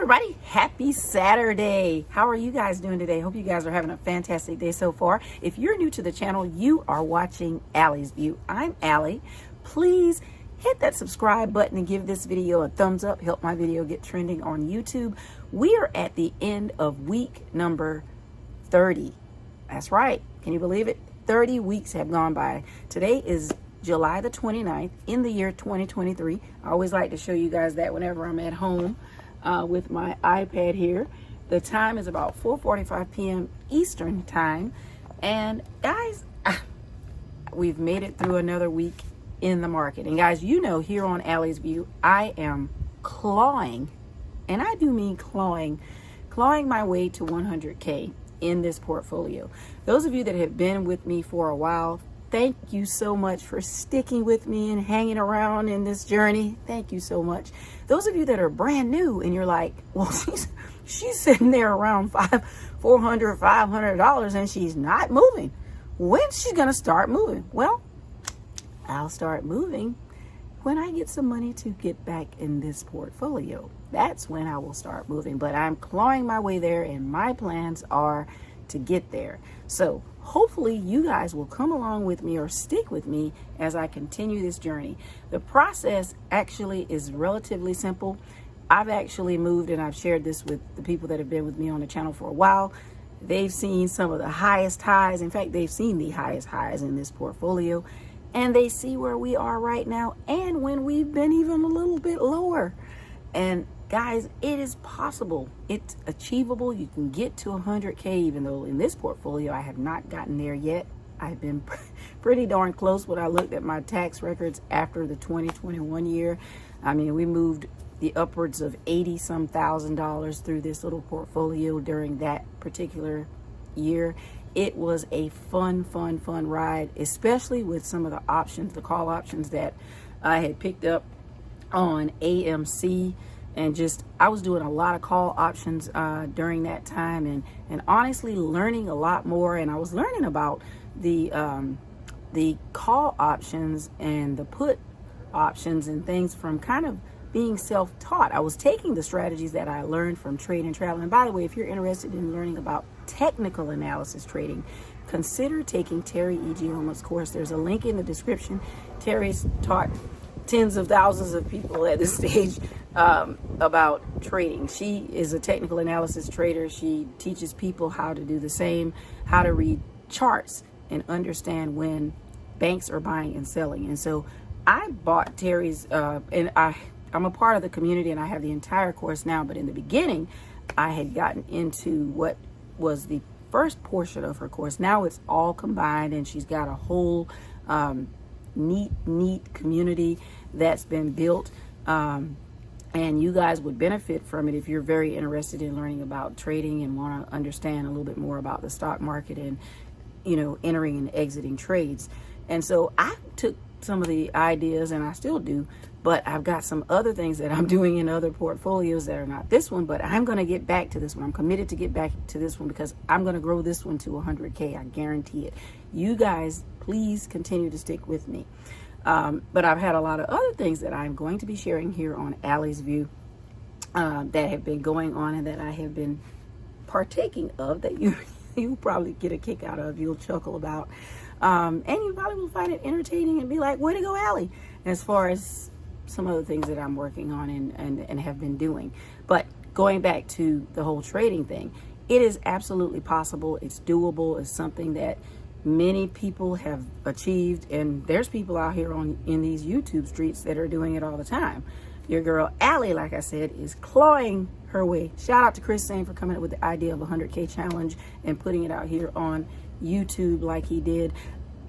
everybody, happy Saturday. How are you guys doing today? Hope you guys are having a fantastic day so far. If you're new to the channel, you are watching Allie's View. I'm Allie. Please hit that subscribe button and give this video a thumbs up. Help my video get trending on YouTube. We are at the end of week number 30. That's right. Can you believe it? 30 weeks have gone by. Today is July the 29th in the year 2023. I always like to show you guys that whenever I'm at home with my iPad here. The time is about 4:45 p.m. Eastern time. And guys, we've made it through another week in the market. And guys, you know, here on Allie's View, I am clawing, and I do mean clawing my way to 100K in this portfolio. Those of you that have been with me for a while, thank you so much for sticking with me and hanging around in this journey. Thank you so much. Those of you that are brand new and you're like, well, she's sitting there around $500 and she's not moving. When's she gonna start moving? Well, I'll start moving when I get some money to get back in this portfolio. That's when I will start moving. But I'm clawing my way there, and my plans are to get there. So hopefully you guys will come along with me or stick with me as I continue this journey. The process actually is relatively simple. I've actually moved, and I've shared this with the people that have been with me on the channel for a while. They've seen some of the highest highs. In fact, they've seen the highest highs in this portfolio, and they see where we are right now and when we've been even a little bit lower. And guys, it is possible. It's achievable. You can get to 100K, even though in this portfolio I have not gotten there yet. I've been pretty darn close when I looked at my tax records after the 2021 year. I mean, we moved the upwards of $80-some thousand through this little portfolio during that particular year. It was a fun ride, especially with some of the options, the call options that I had picked up on AMC. And just, I was doing a lot of call options during that time, and honestly learning a lot more. And I was learning about the call options and the put options and things from kind of being self-taught. I was taking the strategies that I learned from Trade and Travel. And by the way, if you're interested in learning about technical analysis trading, consider taking Terry E. G. Homeless course. There's a link in the description. Terry's taught tens of thousands of people at this stage about trading. She is a technical analysis trader. She teaches people how to do the same, how to read charts and understand when banks are buying and selling. And so I bought Terry's, and I'm a part of the community, and I have the entire course now. But in the beginning, I had gotten into what was the first portion of her course. Now it's all combined, and she's got a whole neat community that's been built, and you guys would benefit from it if you're very interested in learning about trading and want to understand a little bit more about the stock market and, you know, entering and exiting trades. And so I took some of the ideas, and I still do, but I've got some other things that I'm doing in other portfolios that are not this one, but I'm going to get back to this one. I'm committed to get back to this one because I'm going to grow this one to 100K. I guarantee it. You guys, please continue to stick with me. But I've had a lot of other things that I'm going to be sharing here on Allie's View that have been going on and that I have been partaking of that you'll probably get a kick out of, you'll chuckle about. And you probably will find it entertaining and be like, way to go, Allie, as far as some other things that I'm working on and have been doing. But going back to the whole trading thing, it is absolutely possible. It's doable. It's something that many people have achieved, and there's people out here in these YouTube streets that are doing it all the time. Your girl Allie, like I said, is clawing her way. Shout out to Chris Sain for coming up with the idea of a 100K challenge and putting it out here on YouTube like he did.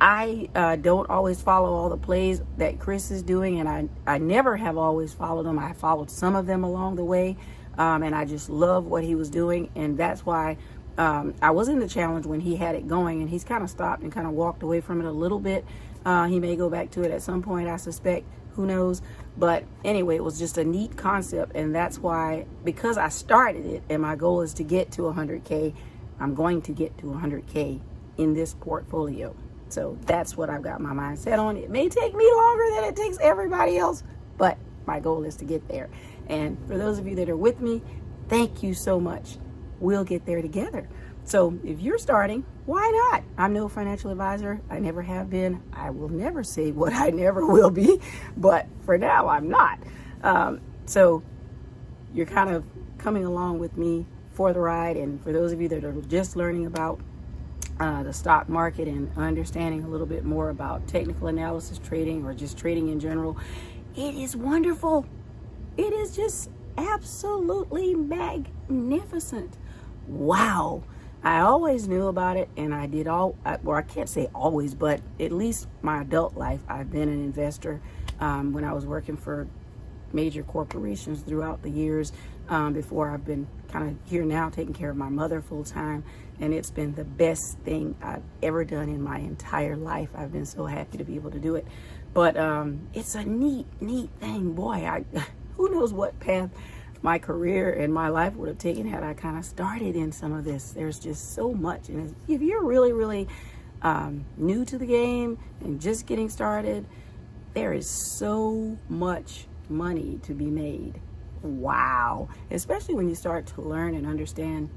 I don't always follow all the plays that Chris is doing, and I never have always followed them. I followed some of them along the way, and I just love what he was doing, and that's why I was in the challenge when he had it going, and he's kind of stopped and kind of walked away from it a little bit. He may go back to it at some point, I suspect. Who knows? But anyway, it was just a neat concept, and that's why, because I started it and my goal is to get to 100K, I'm going to get to 100K in this portfolio. So that's what I've got my mind set on. It may take me longer than it takes everybody else, but my goal is to get there. And for those of you that are with me, Thank you so much. We'll get there together. So if you're starting, why not? I'm no financial advisor. I never have been. I will never say what I never will be, but for now I'm not. So you're kind of coming along with me for the ride. And for those of you that are just learning about the stock market and understanding a little bit more about technical analysis trading or just trading in general, it is wonderful. It is just absolutely magnificent. Wow. I always knew about it, and I did well, I can't say always, but at least my adult life, I've been an investor when I was working for major corporations throughout the years before I've been kind of here now taking care of my mother full time, and it's been the best thing I've ever done in my entire life. I've been so happy to be able to do it. But it's a neat thing. Boy, who knows what path my career and my life would have taken had I kind of started in some of this. There's just so much. And if you're really new to the game and just getting started, there is so much money to be made. Wow. Especially when you start to learn and understand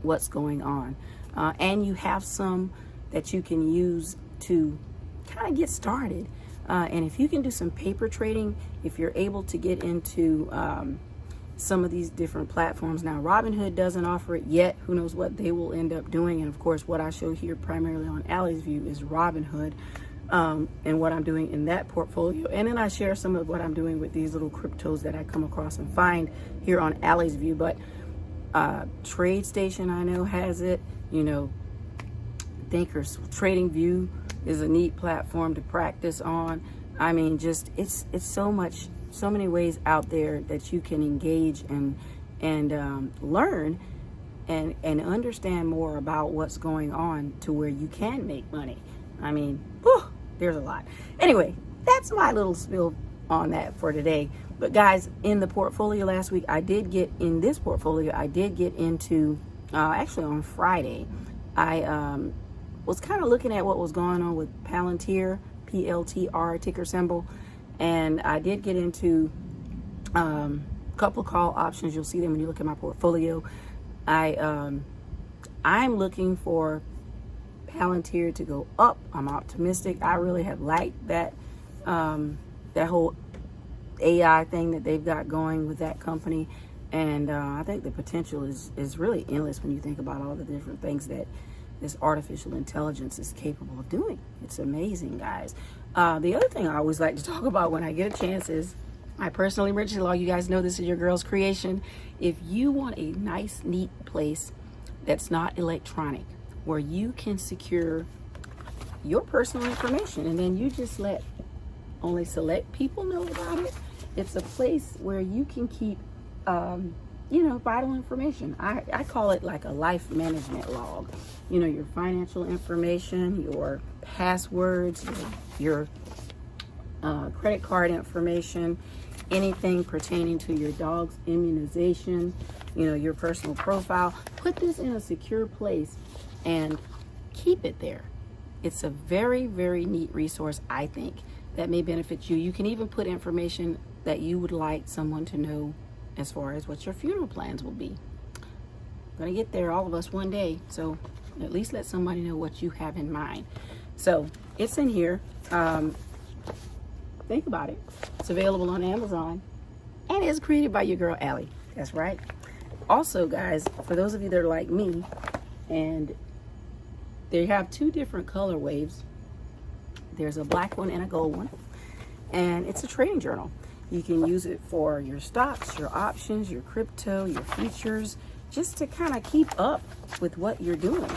what's going on. And you have some that you can use to kind of get started. And if you can do some paper trading, if you're able to get into some of these different platforms. Now, Robinhood doesn't offer it yet. Who knows what they will end up doing. And of course, what I show here primarily on Allie's View is Robinhood and what I'm doing in that portfolio. And then I share some of what I'm doing with these little cryptos that I come across and find here on Allie's View. But TradeStation, I know, has it. You know, Thinkers Trading View is a neat platform to practice on. I mean, just it's so many ways out there that you can engage and learn and understand more about what's going on to where you can make money. I mean, whew, there's a lot. Anyway, that's my little spill on that for today. But guys, in the portfolio last week, I did get into actually on Friday, I was kind of looking at what was going on with Palantir, PLTR ticker symbol, and I did get into a couple of call options. You'll see them when you look at my portfolio. I'm looking for Palantir to go up. I'm optimistic. I really have liked that that whole AI thing that they've got going with that company, and I think the potential is really endless when you think about all the different things that this artificial intelligence is capable of doing. It's amazing, guys. The other thing I always like to talk about when I get a chance is my personal emergency log. You guys know this is your girl's creation. If you want a nice, neat place that's not electronic, where you can secure your personal information and then you just let only select people know about it, it's a place where you can keep vital information. I call it like a life management log. You know, your financial information, your passwords, your credit card information, anything pertaining to your dog's immunization, you know, your personal profile. Put this in a secure place and keep it there. It's a very, very neat resource, I think, that may benefit you. You can even put information that you would like someone to know as far as what your funeral plans will be. Gonna get there, all of us, one day. So at least let somebody know what you have in mind. So it's in here. Think about it. It's available on Amazon and it's created by your girl Allie. That's right. Also, guys, for those of you that are like me, and they have two different color waves. There's a black one and a gold one, and it's a trading journal. You can use it for your stocks, your options, your crypto, your futures, just to kind of keep up with what you're doing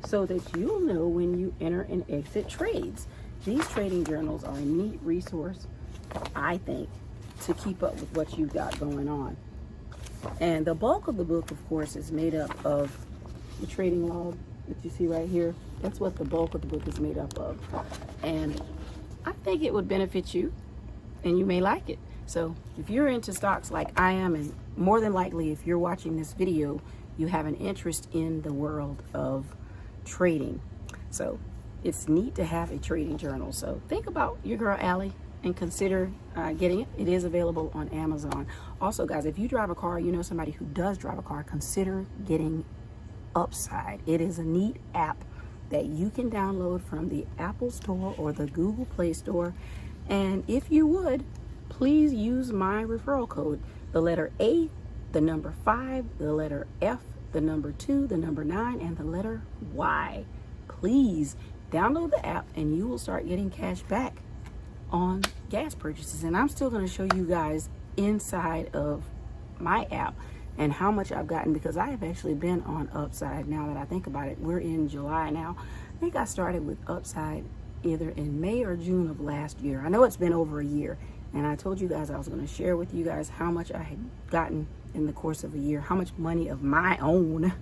so that you'll know when you enter and exit trades. These trading journals are a neat resource, I think, to keep up with what you've got going on. And the bulk of the book, of course, is made up of the trading log that you see right here. That's what the bulk of the book is made up of. And I think it would benefit you, and you may like it. So if you're into stocks like I am, and more than likely if you're watching this video, you have an interest in the world of trading. So it's neat to have a trading journal. So think about your girl Allie and consider getting it. It is available on Amazon. Also, guys, if you drive a car, you know somebody who does drive a car, consider getting Upside. It is a neat app that you can download from the Apple Store or the Google Play Store. And if you would, please use my referral code. The letter A, the number 5, the letter F, the number 2, the number 9, and the letter Y. Please download the app and you will start getting cash back on gas purchases. And I'm still going to show you guys inside of my app and how much I've gotten, because I have actually been on Upside. Now that I think about it, we're in July now. I think I started with Upside either in May or June of last year. I know it's been over a year, and I told you guys I was going to share with you guys how much I had gotten in the course of a year, how much money of my own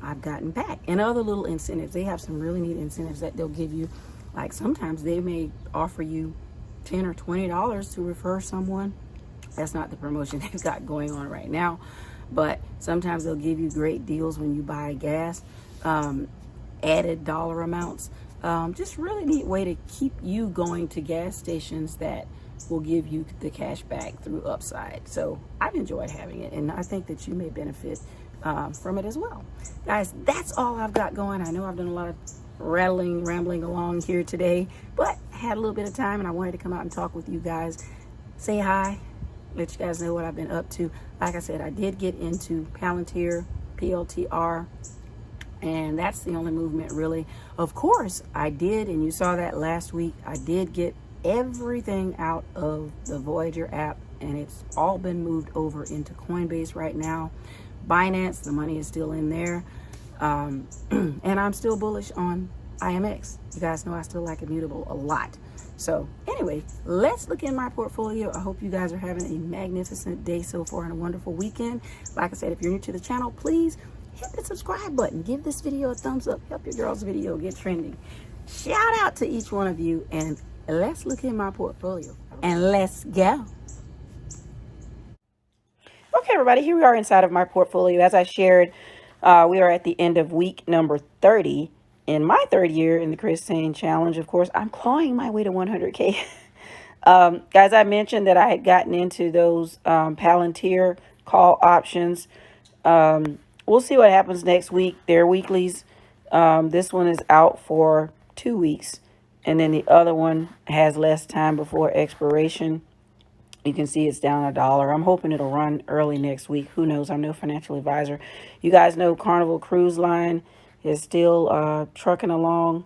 I've gotten back, and other little incentives. They have some really neat incentives that they'll give you. Like sometimes they may offer you $10 or $20 to refer someone. That's not the promotion they've got going on right now, but sometimes they'll give you great deals when you buy gas, added dollar amounts. Just really neat way to keep you going to gas stations that will give you the cash back through Upside. So I've enjoyed having it, and I think that you may benefit from it as well. Guys, that's all I've got going. I know I've done a lot of rambling along here today, but had a little bit of time and I wanted to come out and talk with you guys, say hi, let you guys know what I've been up to. Like I said, I did get into Palantir, PLTR, and that's the only movement really. Of course, I did, and you saw that last week, I did get everything out of the Voyager app, and it's all been moved over into Coinbase right now. Binance, the money is still in there. And I'm still bullish on IMX. You guys know I still like Immutable a lot. So anyway, let's look in my portfolio. I hope you guys are having a magnificent day so far and a wonderful weekend. Like I said, if you're new to the channel, please hit the subscribe button. Give this video a thumbs up. Help your girl's video get trending. Shout out to each one of you, and let's look in my portfolio and let's go. Okay, everybody, here we are inside of my portfolio. As I shared, we are at the end of week number 30 in my third year in the Chris Sain challenge. Of course, I'm clawing my way to 100K. Guys, I mentioned that I had gotten into those Palantir call options. We'll see what happens next week. They're weeklies. This one is out for 2 weeks, and then the other one has less time before expiration. You can see it's down $1. I'm hoping it'll run early next week. Who knows? I'm no financial advisor. You guys know Carnival Cruise Line is still trucking along,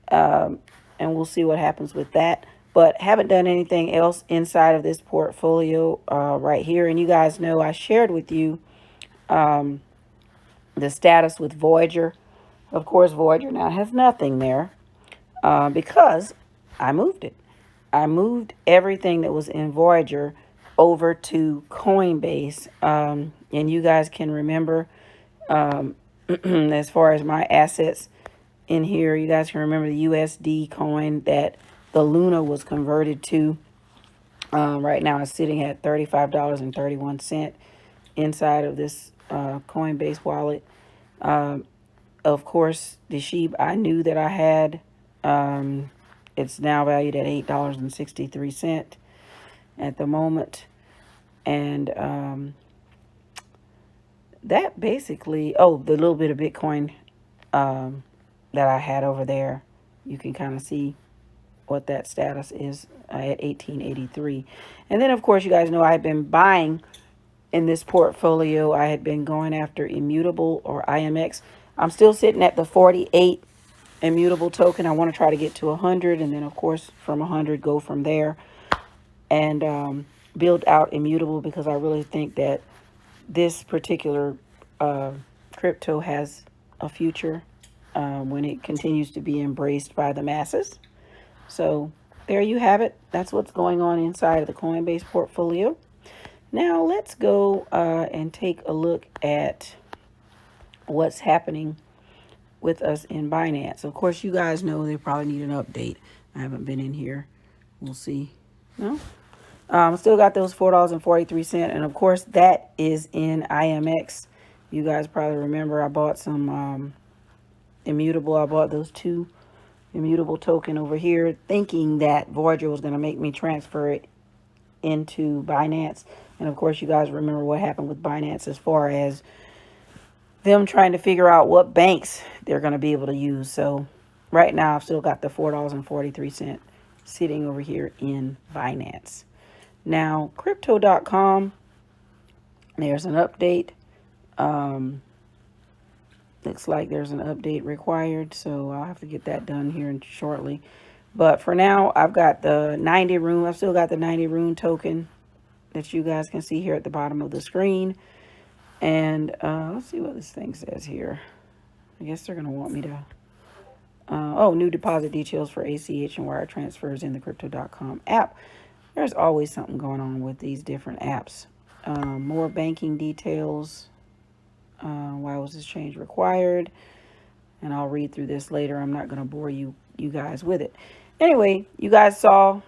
and we'll see what happens with that. But haven't done anything else inside of this portfolio right here. And you guys know I shared with you the status with Voyager. Of course, Voyager now has nothing there because I moved it. I moved everything that was in Voyager over to Coinbase. And you guys can remember, as far as my assets in here, you guys can remember the USD coin that the Luna was converted to. Right now it's sitting at $35.31 inside of this Coinbase wallet. Of course, the SHIB I knew that I had, it's now valued at $8.63 at the moment. And that basically, oh, the little bit of Bitcoin that I had over there, you can kind of see what that status is at 1883. And then, of course, you guys know I had been buying in this portfolio. I had been going after Immutable or IMX. I'm still sitting at the 48 Immutable token. I want to try to get to 100, and then of course from 100 go from there and build out Immutable, because I really think that this particular crypto has a future when it continues to be embraced by the masses. So there you have it. That's what's going on inside of the Coinbase portfolio. Now let's go and take a look at what's happening with us in Binance. Of course, you guys know they probably need an update. I haven't been in here. We'll see. No? Still got those $4.43. And of course, that is in IMX. You guys probably remember I bought some Immutable. I bought those 2 immutable token over here, thinking that Voyager was going to make me transfer it into Binance. And of course, you guys remember what happened with Binance as far as them trying to figure out what banks they're going to be able to use. So right now, I've still got the $4.43 sitting over here in Binance. Now, crypto.com, there's an update. Looks like there's an update required, so I'll have to get that done here shortly. But for now, I've got the 90 RUNE. I've still got the 90 RUNE token that you guys can see here at the bottom of the screen. And let's see what this thing says here. I guess they're going to want me to... oh, new deposit details for ACH and wire transfers in the Crypto.com app. There's always something going on with these different apps. More banking details. Why was this change required? And I'll read through this later. I'm not going to bore you guys with it. Anyway, you guys saw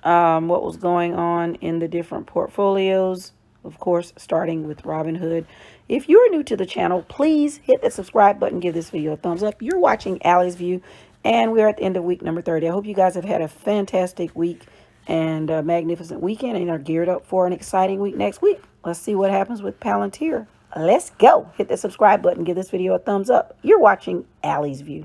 what was going on in the different portfolios. Of course, starting with Robinhood. If you're new to the channel, please hit the subscribe button. Give this video a thumbs up. You're watching Allie's View, and we're at the end of week number 30. I hope you guys have had a fantastic week and a magnificent weekend and are geared up for an exciting week next week. Let's see what happens with Palantir. Let's go. Hit the subscribe button. Give this video a thumbs up. You're watching Allie's View.